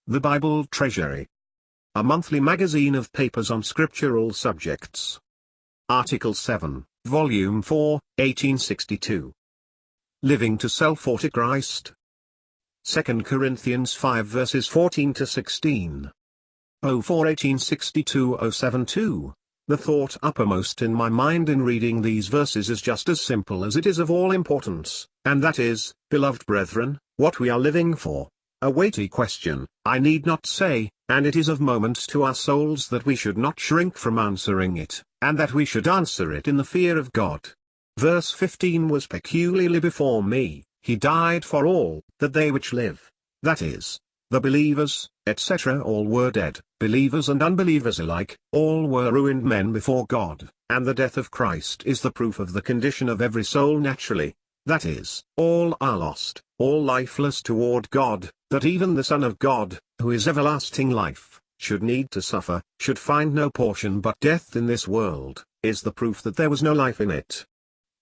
The Bible Treasury. A monthly magazine of papers on scriptural subjects. Article 7, Volume 4, 1862. Living to self or to Christ. 2 Corinthians 5 verses 14 to 16. 04-1862-072. The thought uppermost in my mind in reading these verses is just as simple as it is of all importance, and that is, beloved brethren, what we are living for. A weighty question, I need not say, and it is of moment to our souls that we should not shrink from answering it, and that we should answer it in the fear of God. Verse 15 was peculiarly before me, He died for all, that they which live, that is, the believers, etc. all were dead, believers and unbelievers alike, all were ruined men before God, and the death of Christ is the proof of the condition of every soul naturally, that is, all are lost, all lifeless toward God, that even the Son of God, who is everlasting life, should need to suffer, should find no portion but death in this world, is the proof that there was no life in it.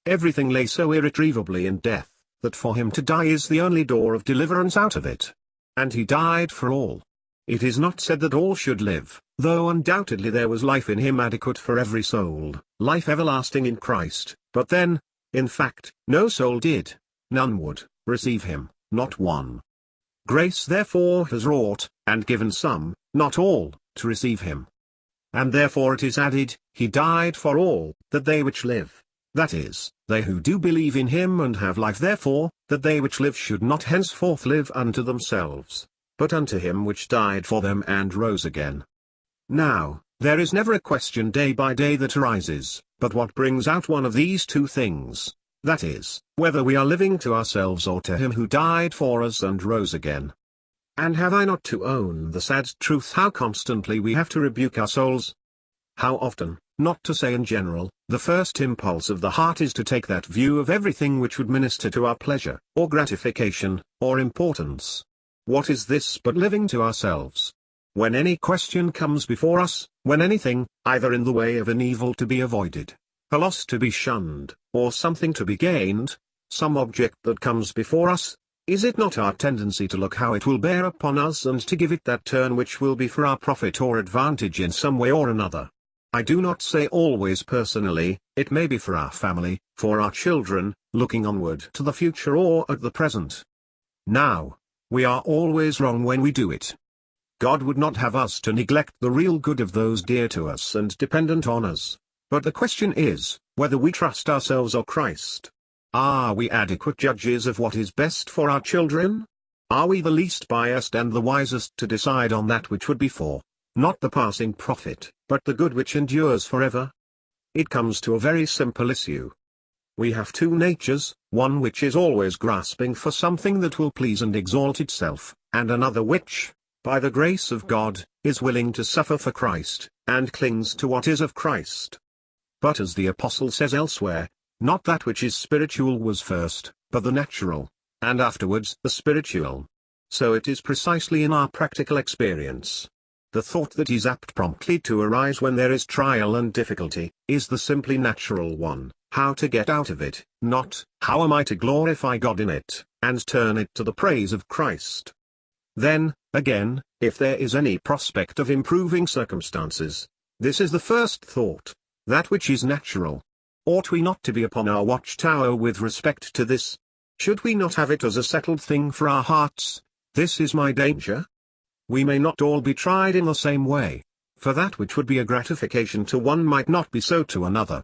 Everything lay so irretrievably in death, that for him to die is the only door of deliverance out of it. And he died for all. It is not said that all should live, though undoubtedly there was life in him adequate for every soul, life everlasting in Christ, but then, in fact, no soul did, none would, receive him, not one. Grace therefore has wrought, and given some, not all, to receive him. And therefore it is added, He died for all, that they which live, that is, they who do believe in him and have life therefore, that they which live should not henceforth live unto themselves, but unto him which died for them and rose again. Now, there is never a question day by day that arises, but what brings out one of these two things, that is, whether we are living to ourselves or to him who died for us and rose again. And have I not to own the sad truth how constantly we have to rebuke our souls? How often, not to say in general, the first impulse of the heart is to take that view of everything which would minister to our pleasure, or gratification, or importance. What is this but living to ourselves? When any question comes before us, when anything, either in the way of an evil to be avoided, a loss to be shunned, or something to be gained, some object that comes before us, is it not our tendency to look how it will bear upon us and to give it that turn which will be for our profit or advantage in some way or another? I do not say always personally, it may be for our family, for our children, looking onward to the future or at the present. Now, we are always wrong when we do it. God would not have us to neglect the real good of those dear to us and dependent on us. But the question is, whether we trust ourselves or Christ. Are we adequate judges of what is best for our children? Are we the least biased and the wisest to decide on that which would be for, not the passing profit, but the good which endures forever? It comes to a very simple issue. We have two natures, one which is always grasping for something that will please and exalt itself, and another which, by the grace of God, is willing to suffer for Christ, and clings to what is of Christ. But as the Apostle says elsewhere, not that which is spiritual was first, but the natural, and afterwards the spiritual. So it is precisely in our practical experience. The thought that is apt promptly to arise when there is trial and difficulty, is the simply natural one, how to get out of it, not, how am I to glorify God in it, and turn it to the praise of Christ. Then, again, if there is any prospect of improving circumstances, this is the first thought, that which is natural. Ought we not to be upon our watchtower with respect to this? Should we not have it as a settled thing for our hearts, this is my danger? We may not all be tried in the same way, for that which would be a gratification to one might not be so to another.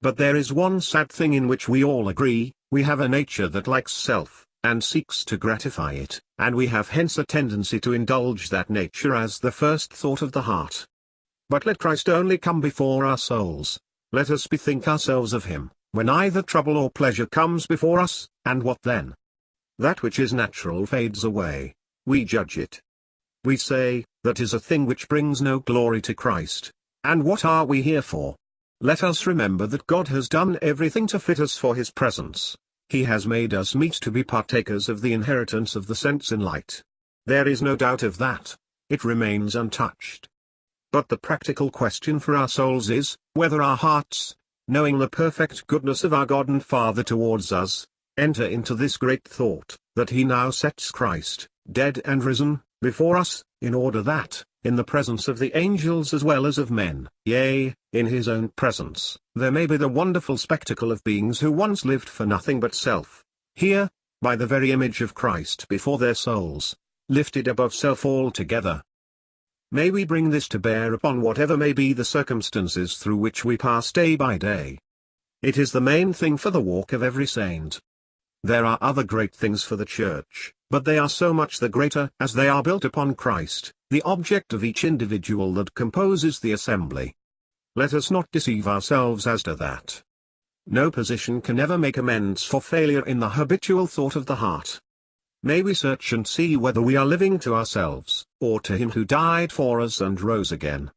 But there is one sad thing in which we all agree, we have a nature that likes self, and seeks to gratify it, and we have hence a tendency to indulge that nature as the first thought of the heart. But let Christ only come before our souls, let us bethink ourselves of him, when either trouble or pleasure comes before us, and what then? That which is natural fades away, we judge it. We say, that is a thing which brings no glory to Christ, and what are we here for? Let us remember that God has done everything to fit us for his presence. He has made us meet to be partakers of the inheritance of the saints in light. There is no doubt of that, it remains untouched. But the practical question for our souls is, whether our hearts, knowing the perfect goodness of our God and Father towards us, enter into this great thought, that he now sets Christ, dead and risen, before us, in order that, in the presence of the angels as well as of men, yea, in his own presence, there may be the wonderful spectacle of beings who once lived for nothing but self, here, by the very image of Christ before their souls, lifted above self altogether. May we bring this to bear upon whatever may be the circumstances through which we pass day by day. It is the main thing for the walk of every saint. There are other great things for the church, but they are so much the greater as they are built upon Christ, the object of each individual that composes the assembly. Let us not deceive ourselves as to that. No position can ever make amends for failure in the habitual thought of the heart. May we search and see whether we are living to ourselves, or to Him who died for us and rose again.